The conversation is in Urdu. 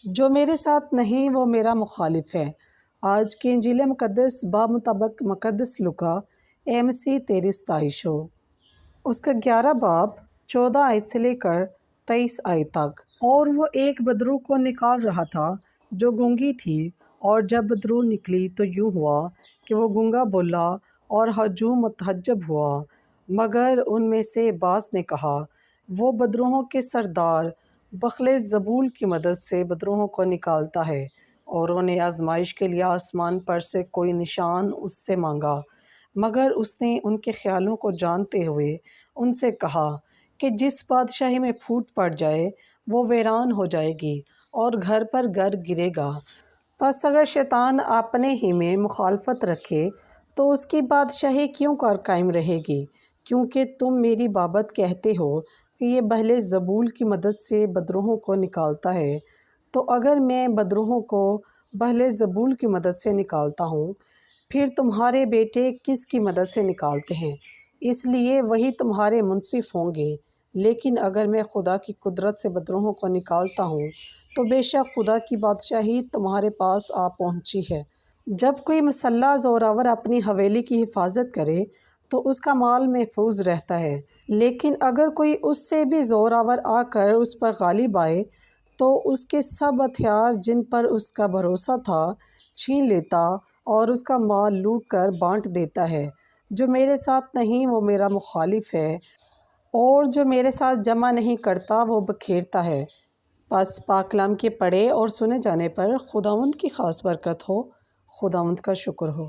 جو میرے ساتھ نہیں وہ میرا مخالف ہے۔ آج کی انجیل مقدس بمطابق مقدس لوکا MC 13 ستائش ہو۔ اس کا 11 باب 14 آیت سے لے کر 23 آیت تک۔ اور وہ ایک بدرو کو نکال رہا تھا جو گونگی تھی، اور جب بدرو نکلی تو یوں ہوا کہ وہ گونگا بولا اور ہجوم متحجب ہوا۔ مگر ان میں سے بعض نے کہا، وہ بدروہوں کے سردار بخل زبول کی مدد سے بدروہوں کو نکالتا ہے، اور انہیں آزمائش کے لیے آسمان پر سے کوئی نشان اس سے مانگا۔ مگر اس نے ان کے خیالوں کو جانتے ہوئے ان سے کہا کہ جس بادشاہی میں پھوٹ پڑ جائے وہ ویران ہو جائے گی، اور گھر پر گھر گرے گا۔ پس اگر شیطان اپنے ہی میں مخالفت رکھے تو اس کی بادشاہی کیوں کر قائم رہے گی؟ کیونکہ تم میری بابت کہتے ہو کہ یہ بہلے زبول کی مدد سے بدروہوں کو نکالتا ہے۔ تو اگر میں بدروہوں کو بہلے زبول کی مدد سے نکالتا ہوں، پھر تمہارے بیٹے کس کی مدد سے نکالتے ہیں؟ اس لیے وہی تمہارے منصف ہوں گے۔ لیکن اگر میں خدا کی قدرت سے بدروہوں کو نکالتا ہوں تو بے شک خدا کی بادشاہی تمہارے پاس آ پہنچی ہے۔ جب کوئی مسلح زوراور اپنی حویلی کی حفاظت کرے تو اس کا مال محفوظ رہتا ہے، لیکن اگر کوئی اس سے بھی زوراور آ کر اس پر غالب آئے تو اس کے سب ہتھیار جن پر اس کا بھروسہ تھا چھین لیتا اور اس کا مال لوٹ کر بانٹ دیتا ہے۔ جو میرے ساتھ نہیں وہ میرا مخالف ہے، اور جو میرے ساتھ جمع نہیں کرتا وہ بکھیرتا ہے۔ پس پاک کلام کے پڑھے اور سنے جانے پر خداوند کی خاص برکت ہو۔ خداوند کا شکر ہو۔